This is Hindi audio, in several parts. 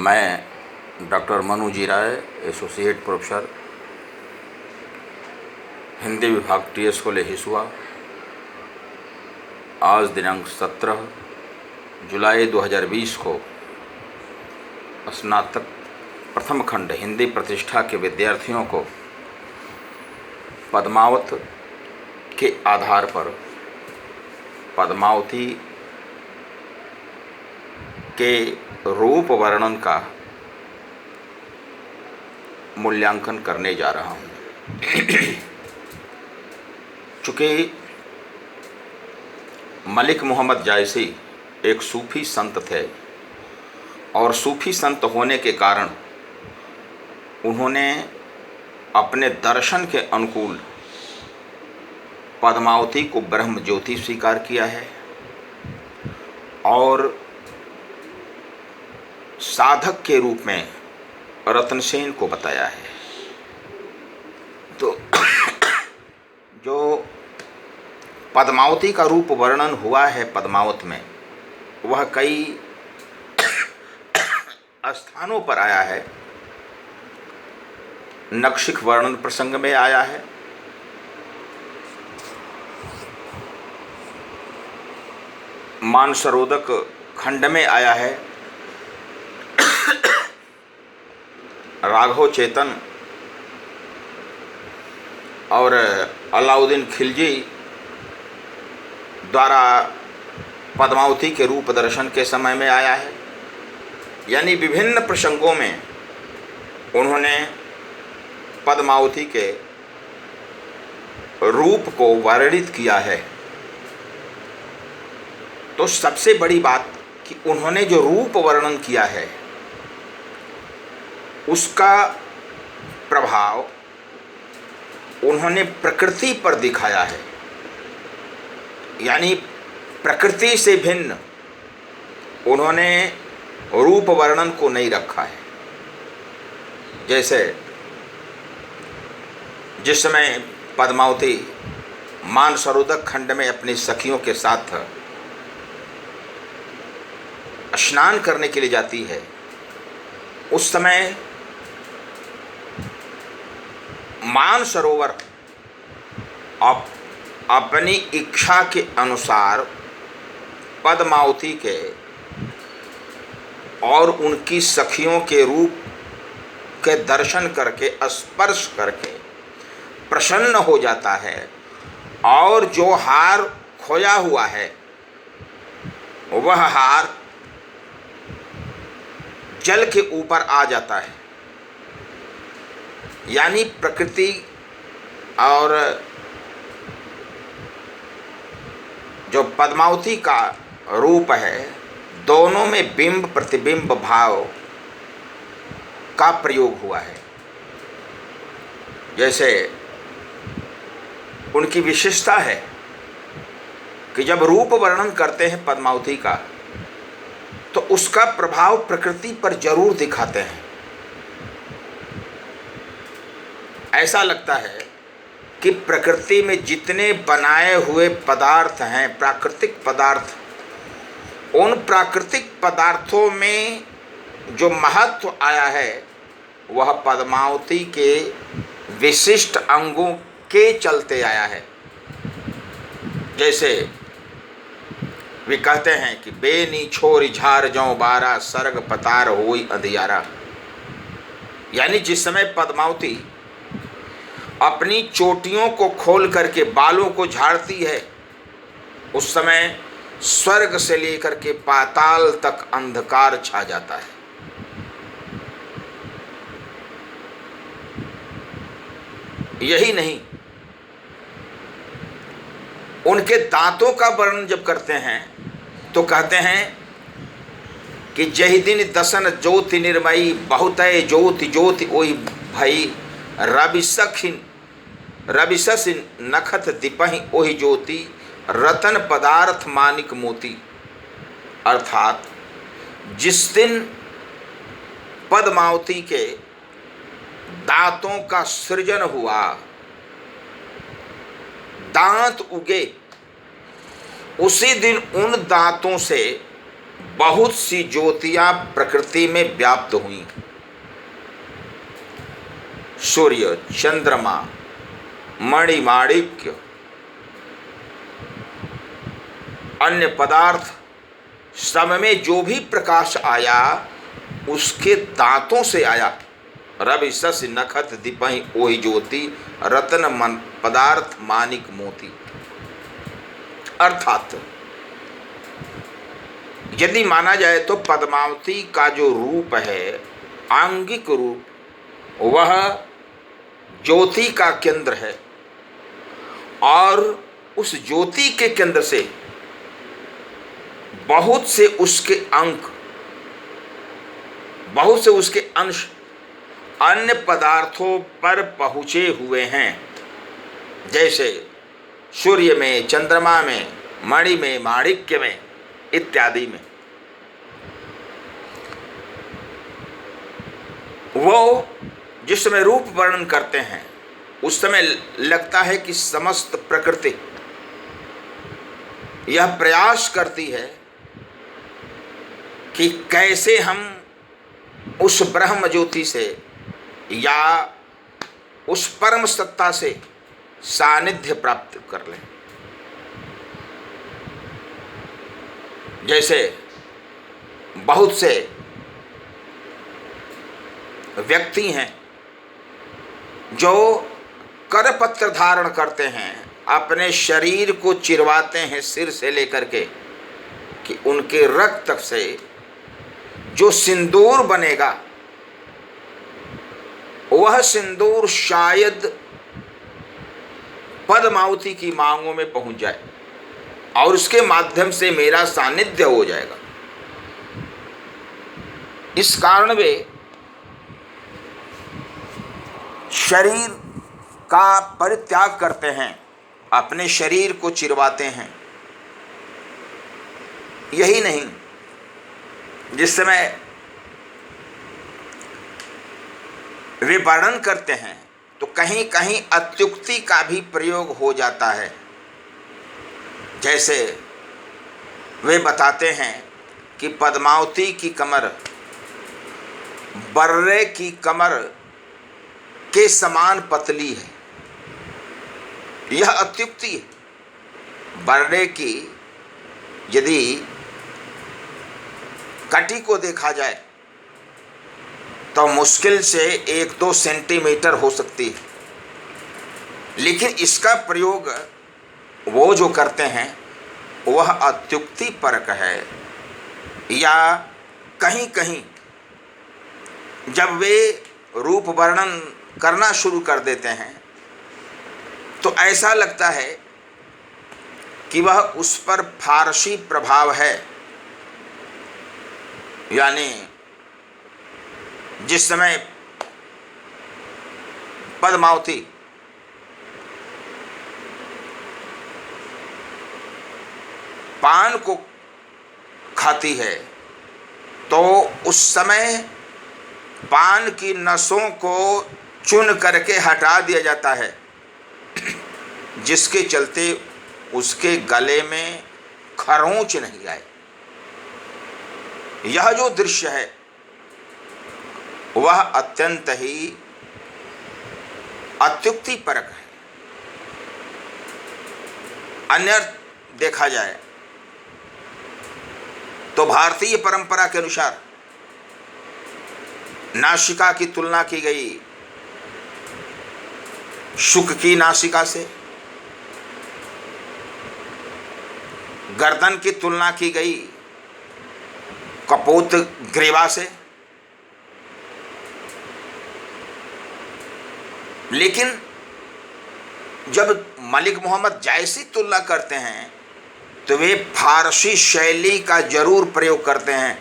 मैं डॉक्टर मनु जी राय, एसोसिएट प्रोफेसर, हिंदी विभाग TS कॉलेज हिसुआ। आज दिनांक 17 जुलाई 2020 को स्नातक प्रथम खंड हिंदी प्रतिष्ठा के विद्यार्थियों को पद्मावत के आधार पर पद्मावती के रूप वर्णन का मूल्यांकन करने जा रहा हूँ। चूँकि मलिक मोहम्मद जायसी एक सूफ़ी संत थे और सूफ़ी संत होने के कारण उन्होंने अपने दर्शन के अनुकूल पद्मावती को ब्रह्म ज्योति स्वीकार किया है और साधक के रूप में रत्नसेन को बताया है। तो जो पद्मावती का रूप वर्णन हुआ है पद्मावत में, वह कई स्थानों पर आया है। नक्षिक वर्णन प्रसंग में आया है, मानसरोदक खंड में आया है, राघव चेतन और अलाउद्दीन खिलजी द्वारा पद्मावती के रूप दर्शन के समय में आया है। यानी विभिन्न प्रसंगों में उन्होंने पद्मावती के रूप को वर्णित किया है। तो सबसे बड़ी बात कि उन्होंने जो रूप वर्णन किया है उसका प्रभाव उन्होंने प्रकृति पर दिखाया है। यानी प्रकृति से भिन्न उन्होंने रूप वर्णन को नहीं रखा है। जैसे जिस समय पद्मावती मानसरोदक खंड में अपनी सखियों के साथ स्नान करने के लिए जाती है, उस समय मानसरोवर अपनी इच्छा के अनुसार पद्मावती के और उनकी सखियों के रूप के दर्शन करके, स्पर्श करके प्रसन्न हो जाता है और जो हार खोया हुआ है वह हार जल के ऊपर आ जाता है। यानी प्रकृति और जो पद्मावती का रूप है, दोनों में बिंब प्रतिबिंब भाव का प्रयोग हुआ है। जैसे उनकी विशेषता है कि जब रूप वर्णन करते हैं पद्मावती का तो उसका प्रभाव प्रकृति पर जरूर दिखाते हैं। ऐसा लगता है कि प्रकृति में जितने बनाए हुए पदार्थ हैं, प्राकृतिक पदार्थ, उन प्राकृतिक पदार्थों में जो महत्व आया है वह पद्मावती के विशिष्ट अंगों के चलते आया है। जैसे वे कहते हैं कि बेनी छोर झार जौ बारा सर्ग पतार होई अंधियारा। यानी जिस समय पद्मावती अपनी चोटियों को खोल करके बालों को झाड़ती है, उस समय स्वर्ग से लेकर के पाताल तक अंधकार छा जाता है। यही नहीं, उनके दांतों का वर्णन जब करते हैं तो कहते हैं कि जहि दिन दसन ज्योति निर्मयी बहुतय ज्योति ज्योति ओहि भई रविशस नखत दिपहि ओहि ज्योति रतन पदार्थ मानिक मोती। अर्थात जिस दिन पद्मावती के दांतों का सृजन हुआ, दांत उगे, उसी दिन उन दांतों से बहुत सी ज्योतियां प्रकृति में व्याप्त हुई। सूर्य, चंद्रमा, मणिमाणिक्य, अन्य पदार्थ, सब में जो भी प्रकाश आया उसके दांतों से आया। रवि शशि नखत दीपहि ओहि ज्योति, रतन मन पदार्थ मानिक मोती। अर्थात यदि माना जाए तो पद्मावती का जो रूप है, आंगिक रूप, वह ज्योति का केंद्र है और उस ज्योति के केंद्र से बहुत से उसके अंक, बहुत से उसके अंश अन्य पदार्थों पर पहुँचे हुए हैं। जैसे सूर्य में, चंद्रमा में, मणि में, माणिक्य में इत्यादि में। वो जिस समय रूप वर्णन करते हैं उस समय लगता है कि समस्त प्रकृति यह प्रयास करती है कि कैसे हम उस ब्रह्म ज्योति से या उस परम सत्ता से सानिध्य प्राप्त कर लें। जैसे बहुत से व्यक्ति हैं जो करपत्र धारण करते हैं, अपने शरीर को चिरवाते हैं सिर से लेकर के, कि उनके रक्त से जो सिंदूर बनेगा वह सिंदूर शायद पद्मावती की मांगों में पहुंच जाए और उसके माध्यम से मेरा सानिध्य हो जाएगा। इस कारण वे शरीर का परित्याग करते हैं, अपने शरीर को चिरवाते हैं। यही नहीं, जिस समय वे वर्णन करते हैं तो कहीं कहीं अत्युक्ति का भी प्रयोग हो जाता है। जैसे वे बताते हैं कि पद्मावती की कमर बर्रे की कमर के समान पतली है। यह अत्युक्ति है। बर्रे की यदि कटी को देखा जाए तो मुश्किल से 1-2 सेंटीमीटर हो सकती है, लेकिन इसका प्रयोग वो जो करते हैं वह अत्युक्ति परक है। या कहीं कहीं जब वे रूप वर्णन करना शुरू कर देते हैं तो ऐसा लगता है कि वह उस पर फारसी प्रभाव है। यानी जिस समय पद्मावती पान को खाती है तो उस समय पान की नसों को चुन करके हटा दिया जाता है, जिसके चलते उसके गले में खरोंच नहीं आए। यह जो दृश्य है वह अत्यंत ही अत्युक्ति परक है। अन्य देखा जाए तो भारतीय परंपरा के अनुसार नासिका की तुलना की गई शुक की नासिका से, गर्दन की तुलना की गई कपोत ग्रीवा से। लेकिन जब मलिक मोहम्मद जायसी तुलना करते हैं तो वे फारसी शैली का जरूर प्रयोग करते हैं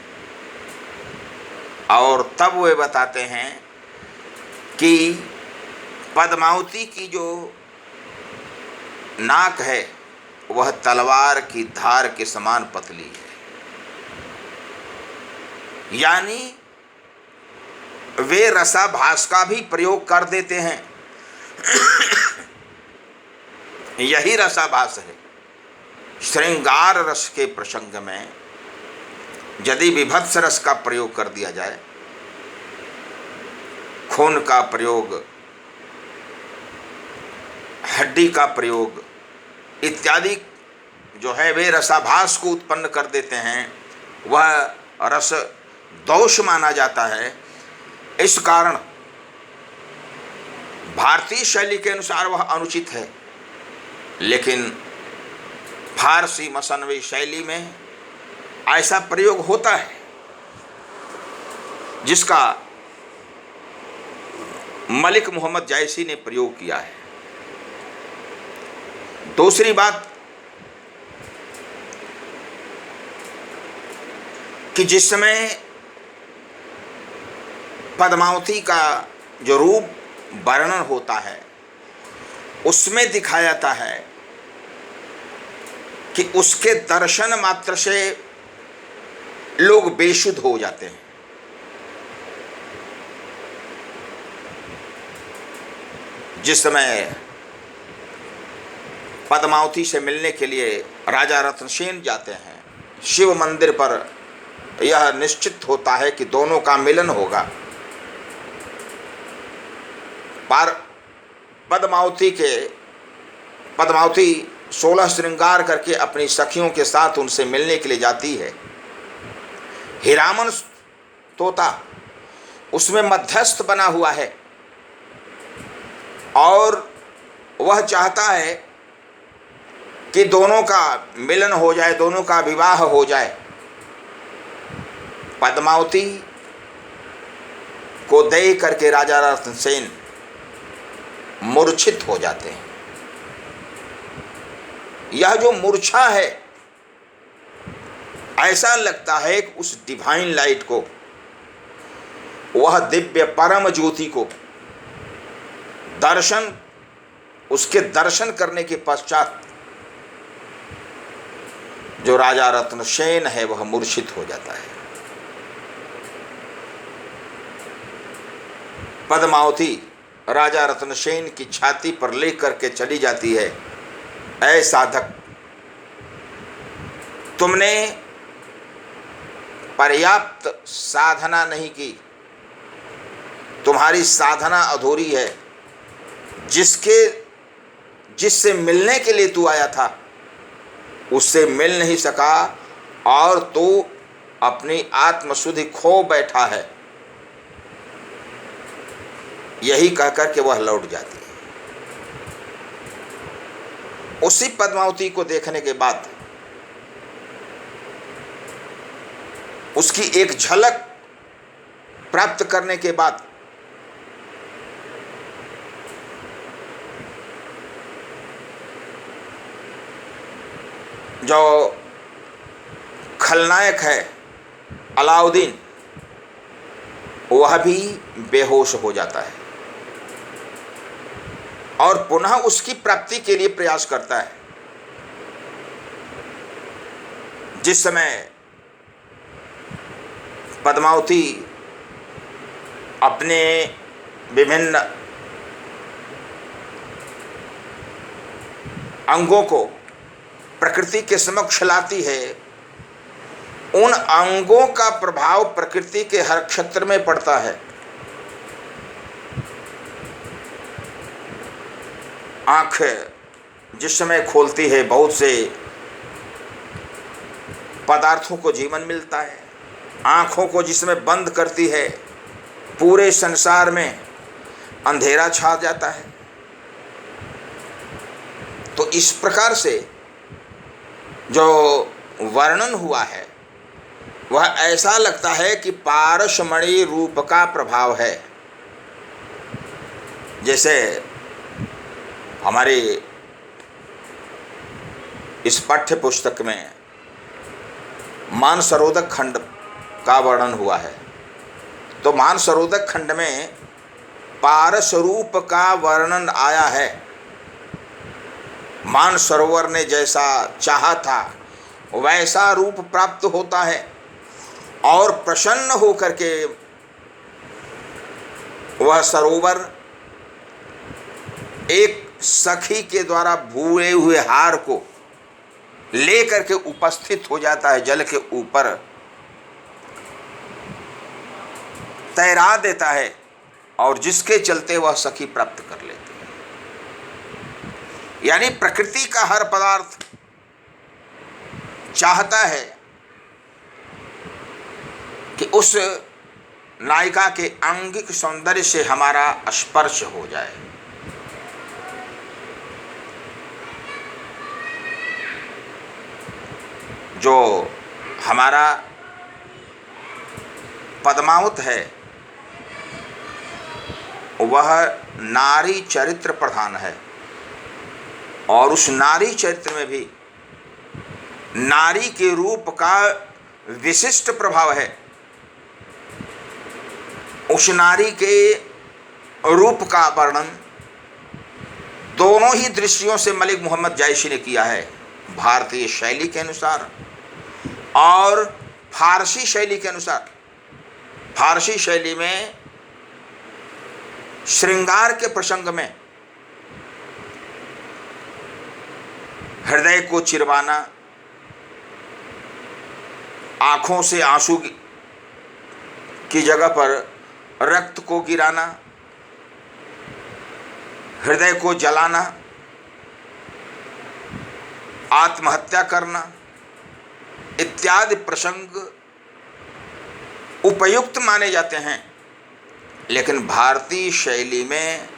और तब वे बताते हैं कि पद्मावती की जो नाक है वह तलवार की धार के समान पतली है। यानी वे रसाभास का भी प्रयोग कर देते हैं। यही रसाभास है। श्रृंगार रस के प्रसंग में यदि विभत्स रस का प्रयोग कर दिया जाए, खून का प्रयोग, हड्डी का प्रयोग इत्यादि जो है वे रसाभास को उत्पन्न कर देते हैं, वह रस दोष माना जाता है। इस कारण भारतीय शैली के अनुसार वह अनुचित है, लेकिन फारसी मसनवी शैली में ऐसा प्रयोग होता है जिसका मलिक मोहम्मद जायसी ने प्रयोग किया है। दूसरी बात कि जिस समय पद्मावती का जो रूप वर्णन होता है उसमें दिखाया जाता है कि उसके दर्शन मात्र से लोग बेशुद्ध हो जाते हैं। जिस समय पद्मावती से मिलने के लिए राजा रत्नसेन जाते हैं, शिव मंदिर पर यह निश्चित होता है कि दोनों का मिलन होगा। पर पद्मावती 16 श्रृंगार करके अपनी सखियों के साथ उनसे मिलने के लिए जाती है। हीरामन तोता उसमें मध्यस्थ बना हुआ है और वह चाहता है कि दोनों का मिलन हो जाए, दोनों का विवाह हो जाए। पद्मावती को देख करके राजा रत्नसेन मूर्छित हो जाते हैं। यह जो मूर्छा है, ऐसा लगता है कि उस डिवाइन लाइट को, वह दिव्य परम ज्योति को उसके दर्शन करने के पश्चात जो राजा रत्नसेन है वह मूर्छित हो जाता है। पद्मावती राजा रत्नसेन की छाती पर लेकर के चली जाती है, ऐ साधक, तुमने पर्याप्त साधना नहीं की, तुम्हारी साधना अधूरी है। जिससे मिलने के लिए तू आया था उससे मिल नहीं सका और तू अपनी आत्मशुद्धि खो बैठा है। यही कहकर के वह लौट जाती है। उसी पद्मावती को देखने के बाद उसकी एक झलक प्राप्त करने के बाद जो खलनायक है अलाउद्दीन, वह भी बेहोश हो जाता है और पुनः उसकी प्राप्ति के लिए प्रयास करता है। जिस समय पद्मावती अपने विभिन्न अंगों को प्रकृति के समक्ष लाती है, उन अंगों का प्रभाव प्रकृति के हर क्षेत्र में पड़ता है। आँख जिस समय खोलती है, बहुत से पदार्थों को जीवन मिलता है। आँखों को जिसमें बंद करती है, पूरे संसार में अंधेरा छा जाता है। तो इस प्रकार से जो वर्णन हुआ है वह ऐसा लगता है कि पारसमणि रूप का प्रभाव है। जैसे हमारे इस पाठ्य पुस्तक में मानसरोधक खंड का वर्णन हुआ है, तो मानसरोधक खंड में पारस रूप का वर्णन आया है। मानसरोवर ने जैसा चाहा था वैसा रूप प्राप्त होता है और प्रसन्न होकर के वह सरोवर एक सखी के द्वारा भूए हुए हार को लेकर के उपस्थित हो जाता है जल के ऊपर। तैरा देता है और जिसके चलते वह सखी प्राप्त कर लेते हैं। यानी प्रकृति का हर पदार्थ चाहता है कि उस नायिका के आंगिक सौंदर्य से हमारा स्पर्श हो जाए। जो हमारा पद्मावत है वह नारी चरित्र प्रधान है और उस नारी चरित्र में भी नारी के रूप का विशिष्ट प्रभाव है। उस नारी के रूप का वर्णन दोनों ही दृष्टियों से मलिक मोहम्मद जायशी ने किया है, भारतीय शैली के अनुसार और फारसी शैली के अनुसार। फारसी शैली में श्रृंगार के प्रसंग में हृदय को चिरवाना, आंखों से आंसू की जगह पर रक्त को गिराना, हृदय को जलाना, आत्महत्या करना इत्यादि प्रसंग उपयुक्त माने जाते हैं। लेकिन भारतीय शैली में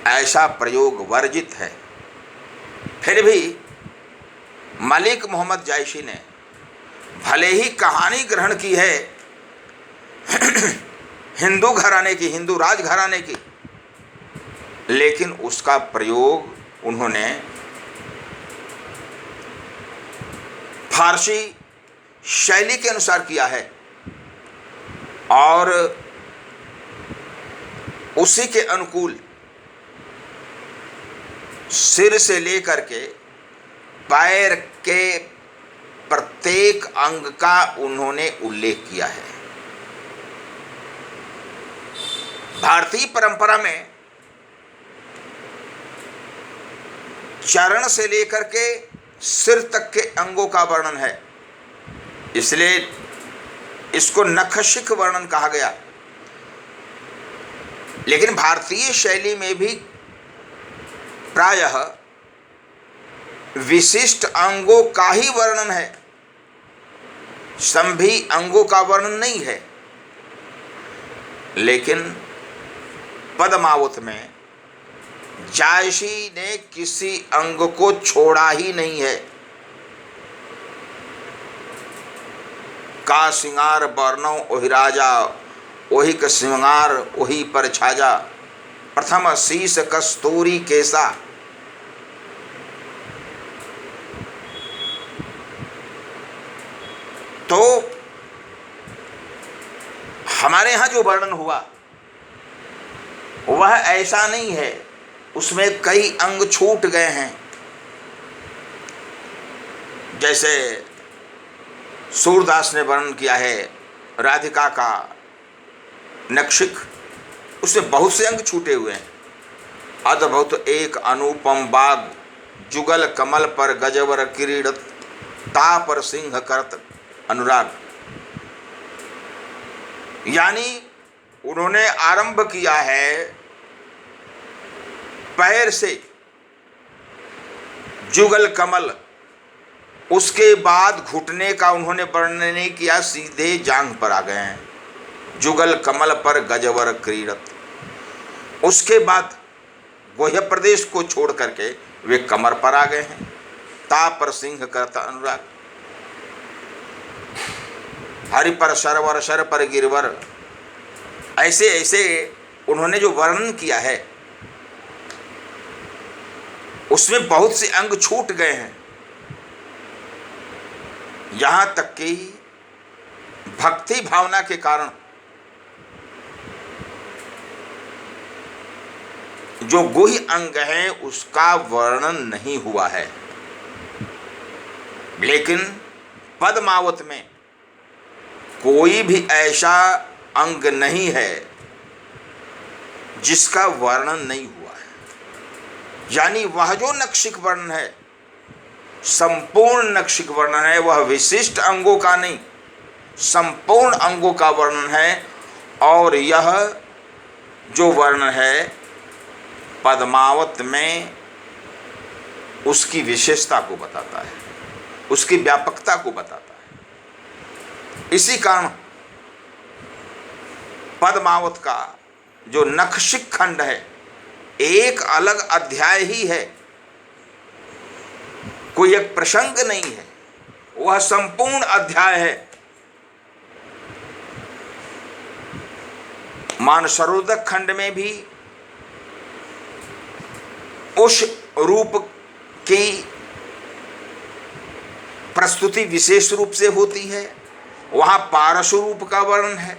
ऐसा प्रयोग वर्जित है। फिर भी मलिक मोहम्मद जायशी ने भले ही कहानी ग्रहण की है हिंदू घराने की, हिंदू राज घराने की, लेकिन उसका प्रयोग उन्होंने फारसी शैली के अनुसार किया है और उसी के अनुकूल सिर से लेकर के पैर के प्रत्येक अंग का उन्होंने उल्लेख किया है। भारतीय परंपरा में चरण से लेकर के सिर तक के अंगों का वर्णन है, इसलिए इसको नखशिख वर्णन कहा गया। लेकिन भारतीय शैली में भी प्रायः विशिष्ट अंगों का ही वर्णन है, सभी अंगों का वर्णन नहीं है। लेकिन पद्मावत में जायशी ने किसी अंग को छोड़ा ही नहीं है। का सिंगार वर्णौ ओहि राजा, ओहि क सिंगार ओहि पर छाजा, प्रथम शीस कस्तूरी केसा। तो हमारे यहाँ जो वर्णन हुआ वह ऐसा नहीं है, उसमें कई अंग छूट गए हैं। जैसे सूरदास ने वर्णन किया है राधिका का नखशिख, उसमें बहुत से अंग छूटे हुए हैं। अद्भुत एक अनुपम बाग, जुगल कमल पर गजवर किरीट, ता पर सिंह करत अनुराग। यानी उन्होंने आरंभ किया है पैर से, जुगल कमल, उसके बाद घुटने का उन्होंने वर्णन नहीं किया, सीधे जांघ पर आ गए हैं, जुगल कमल पर गजवर क्रीड़त। उसके बाद गोह्य प्रदेश को छोड़ करके वे कमर पर आ गए हैं, ता पर सिंह करता अनुराग। हरि पर सरवर, सर पर गिरवर, ऐसे ऐसे उन्होंने जो वर्णन किया है उसमें बहुत से अंग छूट गए हैं। यहाँ तक कि भक्ति भावना के कारण जो गुह्य अंग है उसका वर्णन नहीं हुआ है। लेकिन पद्मावत में कोई भी ऐसा अंग नहीं है जिसका वर्णन नहीं हुआ है। यानी वह जो नखशिख वर्णन है, संपूर्ण नखशिख वर्णन है, वह विशिष्ट अंगों का नहीं, संपूर्ण अंगों का वर्णन है, और यह जो वर्णन है पद्मावत में उसकी विशेषता को बताता है, उसकी व्यापकता को बताता है। इसी कारण पद्मावत का जो नखशिख खंड है एक अलग अध्याय ही है, कोई एक प्रसंग नहीं है, वह संपूर्ण अध्याय है। मानसरोदक खंड में भी उस रूप की प्रस्तुति विशेष रूप से होती है, वहां पारस रूप का वर्णन है।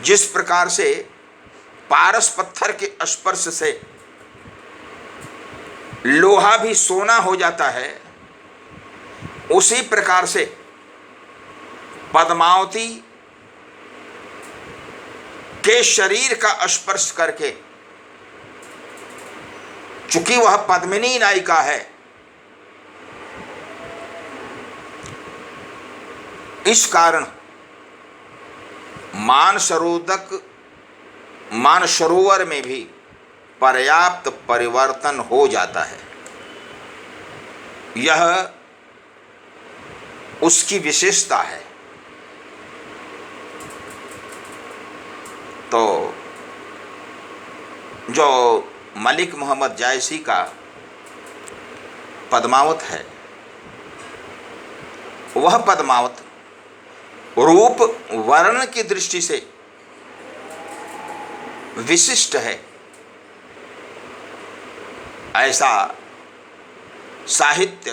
जिस प्रकार से पारस पत्थर के स्पर्श से लोहा भी सोना हो जाता है, उसी प्रकार से पद्मावती के शरीर का स्पर्श करके, चूंकि वह पद्मिनी नायिका है, इस कारण मानसरोवर में भी पर्याप्त परिवर्तन हो जाता है। यह उसकी विशेषता है। तो जो मलिक मोहम्मद जायसी का पद्मावत है, वह पद्मावत रूप वर्ण की दृष्टि से विशिष्ट है, ऐसा साहित्य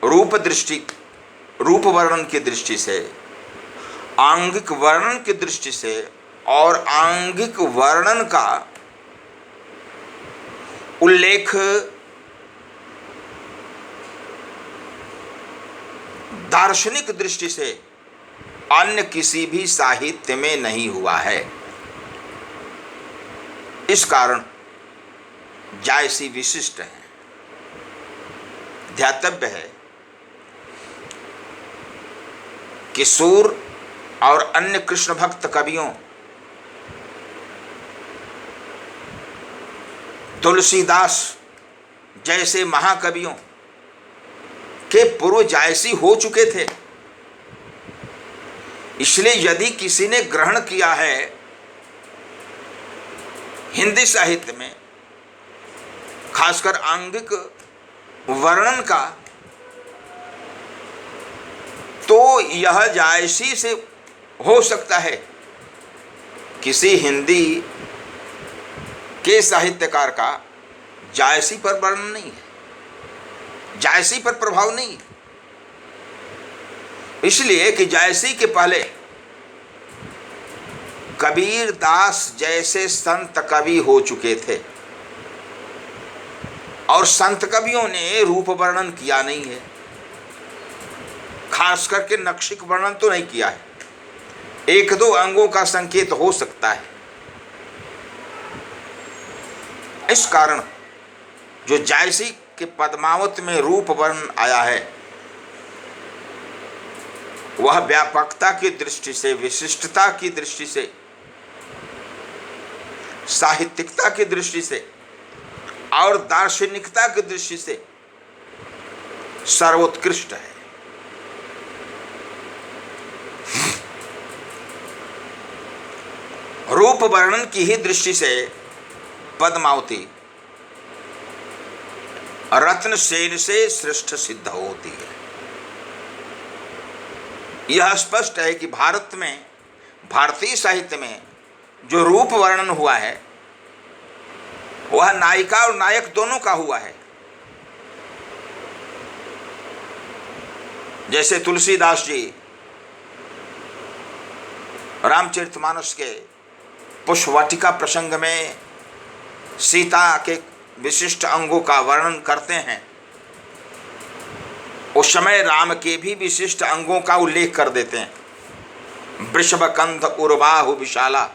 रूप वर्णन की दृष्टि से, आंगिक वर्णन की दृष्टि से और आंगिक वर्णन का उल्लेख दार्शनिक दृष्टि से अन्य किसी भी साहित्य में नहीं हुआ है। इस कारण जायसी विशिष्ट है। ध्यातव्य है कि सूर और अन्य कृष्ण भक्त कवियों, तुलसीदास जैसे महाकवियों के पूर्व जायसी हो चुके थे। इसलिए यदि किसी ने ग्रहण किया है हिंदी साहित्य में खासकर आंगिक वर्णन का, तो यह जायसी से हो सकता है। किसी हिंदी के साहित्यकार का जायसी पर वर्णन नहीं है, जायसी पर प्रभाव नहीं। इसलिए कि जायसी के पहले कबीर दास जैसे संत कवि हो चुके थे, और संत कवियों ने रूप वर्णन किया नहीं है, खास करके नक्शिक वर्णन तो नहीं किया है। एक दो अंगों का संकेत हो सकता है। इस कारण जो जायसी के पद्मावत में रूप वर्णन आया है, वह व्यापकता की दृष्टि से, विशिष्टता की दृष्टि से, साहित्यिकता की दृष्टि से और दार्शनिकता की दृष्टि से सर्वोत्कृष्ट है। रूप वर्णन की ही दृष्टि से पद्मावती रत्नसेन से श्रेष्ठ सिद्ध होती है। यह स्पष्ट है कि भारत में, भारतीय साहित्य में जो रूप वर्णन हुआ है वह नायिका और नायक दोनों का हुआ है। जैसे तुलसीदास जी रामचरितमानस के पुष्पवाटिका प्रसंग में सीता के विशिष्ट अंगों का वर्णन करते हैं, उस समय राम के भी विशिष्ट अंगों का उल्लेख कर देते हैं। वृषभकंध उर्वाहु विशाला,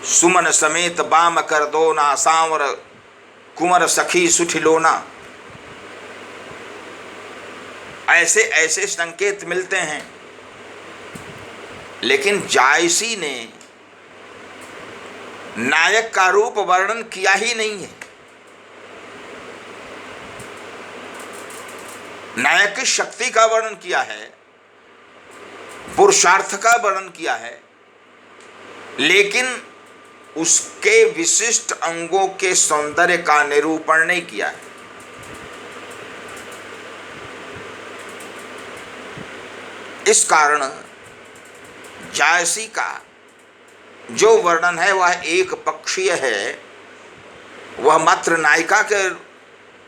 सुमन समेत बाम कर दो ना सांवर कुंवर सखी सुठिलोना, ऐसे ऐसे संकेत मिलते हैं। लेकिन जायसी ने नायक का रूप वर्णन किया ही नहीं है। नायक की शक्ति का वर्णन किया है, पुरुषार्थ का वर्णन किया है, लेकिन उसके विशिष्ट अंगों के सौंदर्य का निरूपण नहीं किया है। इस कारण जायसी का जो वर्णन है वह एक पक्षीय है, वह मात्र नायिका के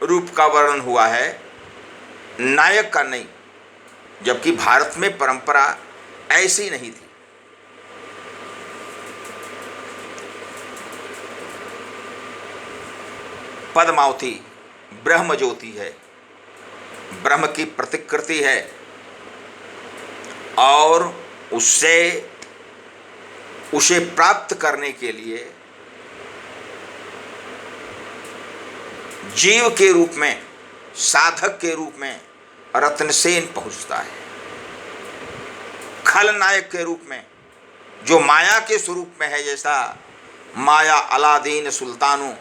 रूप का वर्णन हुआ है, नायक का नहीं। जबकि भारत में परंपरा ऐसी नहीं थी। पद्मावती ब्रह्म ज्योति है, ब्रह्म की प्रतिकृति है, और उसे प्राप्त करने के लिए जीव के रूप में, साधक के रूप में रत्नसेन पहुंचता है। खलनायक के रूप में जो माया के स्वरूप में है, जैसा माया अलादीन सुल्तानों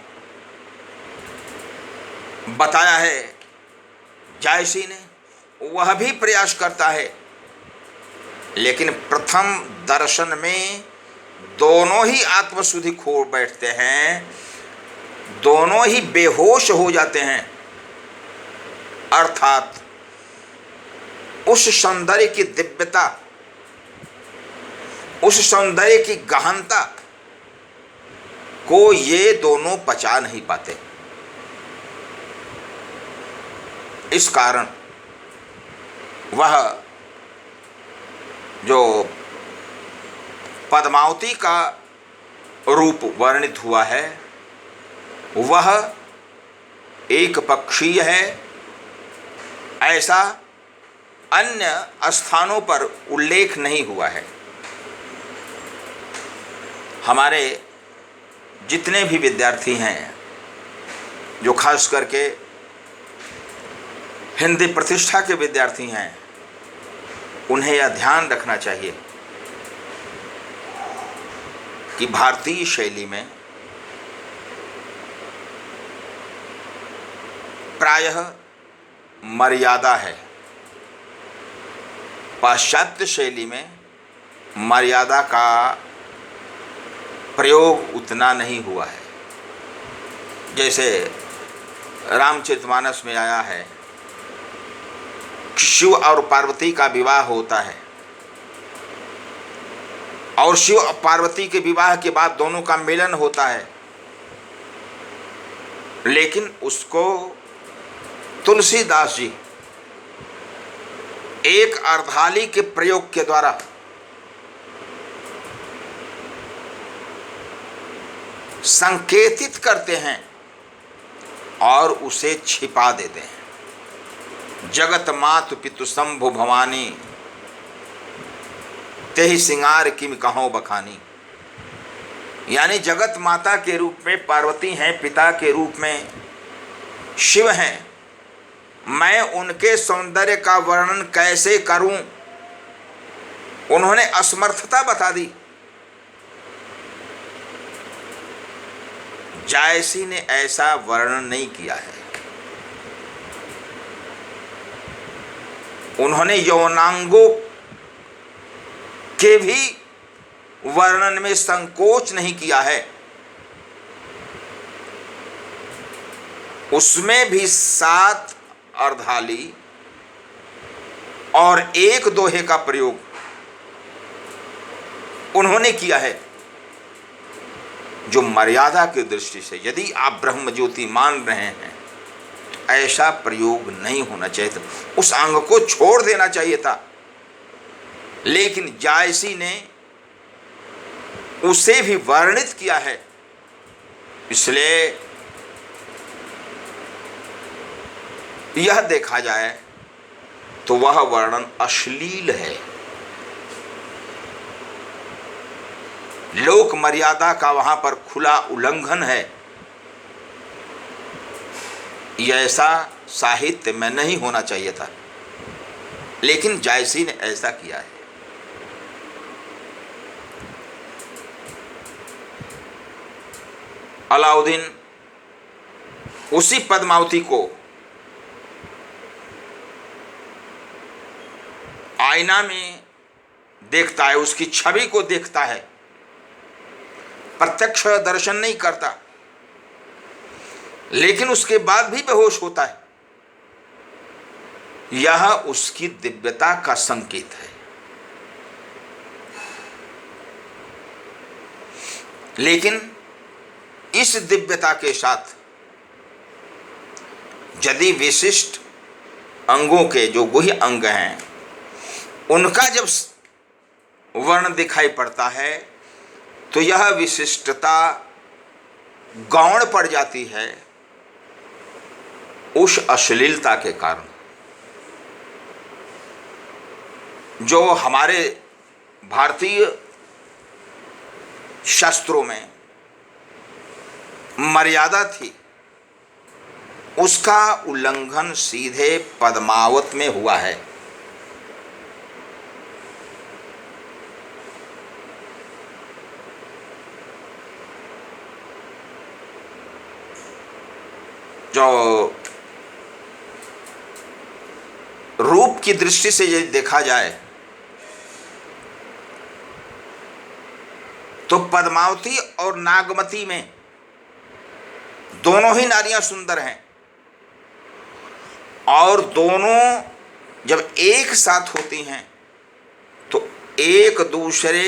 बताया है जायसी ने, वह भी प्रयास करता है। लेकिन प्रथम दर्शन में दोनों ही आत्मशुद्धि खो बैठते हैं, दोनों ही बेहोश हो जाते हैं। अर्थात उस सौंदर्य की दिव्यता, उस सौंदर्य की गहनता को ये दोनों पचा नहीं पाते। इस कारण वह जो पद्मावती का रूप वर्णित हुआ है वह एक पक्षीय है, ऐसा अन्य स्थानों पर उल्लेख नहीं हुआ है। हमारे जितने भी विद्यार्थी हैं, जो खास करके हिंदी प्रतिष्ठा के विद्यार्थी हैं, उन्हें यह ध्यान रखना चाहिए कि भारतीय शैली में प्रायः मर्यादा है, पाश्चात्य शैली में मर्यादा का प्रयोग उतना नहीं हुआ है। जैसे रामचरितमानस में आया है, शिव और पार्वती का विवाह होता है, और शिव और पार्वती के विवाह के बाद दोनों का मिलन होता है, लेकिन उसको तुलसीदास जी एक अर्धाली के प्रयोग के द्वारा संकेतित करते हैं और उसे छिपा देते हैं। जगत मातु पितु शंभु भवानी, तेहि सिंगार किम कहो बखानी। यानी जगत माता के रूप में पार्वती हैं, पिता के रूप में शिव हैं, मैं उनके सौंदर्य का वर्णन कैसे करूं? उन्होंने असमर्थता बता दी। जायसी ने ऐसा वर्णन नहीं किया है। उन्होंने यौनांगों के भी वर्णन में संकोच नहीं किया है। उसमें भी 7 अर्धाली और 1 दोहे का प्रयोग उन्होंने किया है, जो मर्यादा की दृष्टि से यदि आप ब्रह्म ज्योति मान रहे हैं तो ऐसा प्रयोग नहीं होना चाहिए था, उस अंग को छोड़ देना चाहिए था। लेकिन जायसी ने उसे भी वर्णित किया है, इसलिए यह देखा जाए तो वह वर्णन अश्लील है, लोक मर्यादा का वहां पर खुला उल्लंघन है। ये ऐसा साहित्य में नहीं होना चाहिए था, लेकिन जायसी ने ऐसा किया है। अलाउद्दीन उसी पद्मावती को आईना में देखता है, उसकी छवि को देखता है, प्रत्यक्ष दर्शन नहीं करता, लेकिन उसके बाद भी बेहोश होता है। यह उसकी दिव्यता का संकेत है। लेकिन इस दिव्यता के साथ यदि विशिष्ट अंगों के जो गुह्य अंग हैं उनका जब वर्ण दिखाई पड़ता है तो यह विशिष्टता गौण पड़ जाती है उस अश्लीलता के कारण। जो हमारे भारतीय शास्त्रों में मर्यादा थी, उसका उल्लंघन सीधे पद्मावत में हुआ है। जो रूप की दृष्टि से यदि देखा जाए तो पद्मावती और नागमती में दोनों ही नारियां सुंदर हैं, और दोनों जब एक साथ होती हैं तो एक दूसरे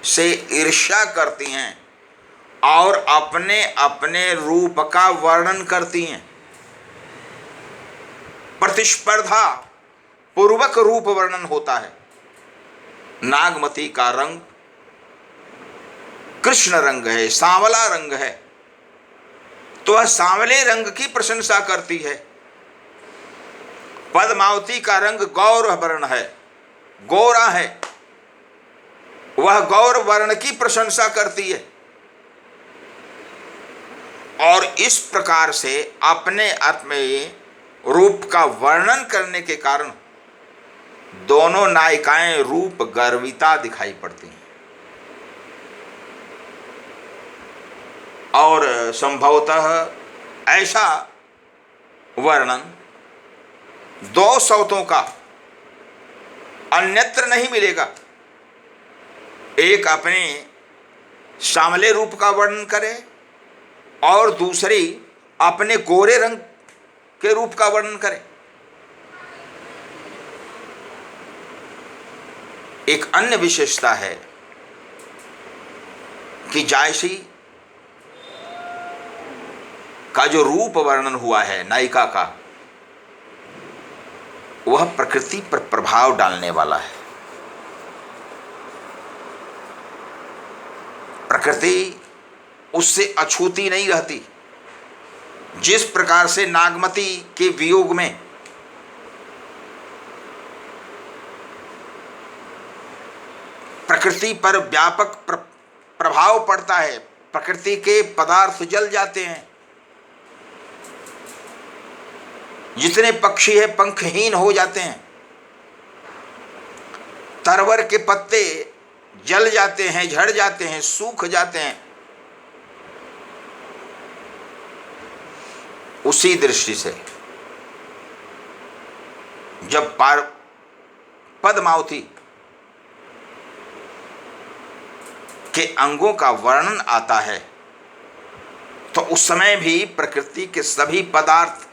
से ईर्ष्या करती हैं और अपने अपने रूप का वर्णन करती हैं। प्रतिस्पर्धा पूर्वक रूप वर्णन होता है। नागमती का रंग कृष्ण रंग है, सांवला रंग है, तो वह सांवले रंग की प्रशंसा करती है। पद्मावती का रंग गौर वर्ण है, गोरा है, वह गौर वर्ण की प्रशंसा करती है। और इस प्रकार से अपने अर्थ में रूप का वर्णन करने के कारण दोनों नायिकाएं रूप गर्विता दिखाई पड़ती हैं। और संभवतः ऐसा वर्णन दो सौतों का अन्यत्र नहीं मिलेगा। एक अपने सांवले रूप का वर्णन करे और दूसरी अपने गोरे रंग के रूप का वर्णन करे। एक अन्य विशेषता है कि जायसी का जो रूप वर्णन हुआ है नायिका का, वह प्रकृति पर प्रभाव डालने वाला है। प्रकृति उससे अछूती नहीं रहती। जिस प्रकार से नागमती के वियोग में प्रकृति पर व्यापक प्रभाव पड़ता है, प्रकृति के पदार्थ जल जाते हैं, जितने पक्षी है पंखहीन हो जाते हैं, तरवर के पत्ते जल जाते हैं, झड़ जाते हैं, सूख जाते हैं। उसी दृष्टि से जब पद्मावती के अंगों का वर्णन आता है तो उस समय भी प्रकृति के सभी पदार्थ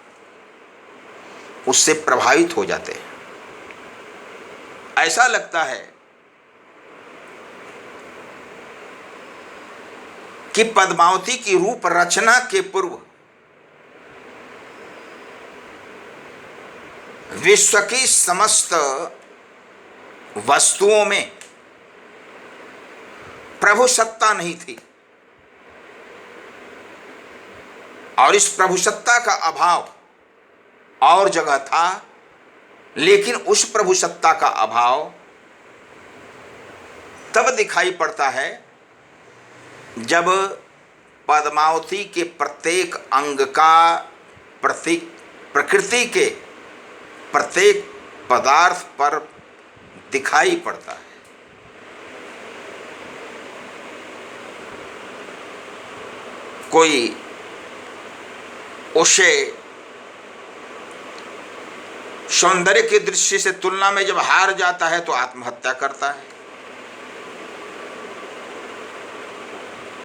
उससे प्रभावित हो जाते हैं। ऐसा लगता है कि पद्मावती की रूप रचना के पूर्व विश्व की समस्त वस्तुओं में प्रभु सत्ता नहीं थी, और इस प्रभु सत्ता का अभाव और जगह था, लेकिन उस प्रभु सत्ता का अभाव तब दिखाई पड़ता है जब पद्मावती के प्रत्येक अंग का प्रकृति के प्रत्येक पदार्थ पर दिखाई पड़ता है। कोई उसे सौंदर्य की दृष्टि से तुलना में जब हार जाता है तो आत्महत्या करता है।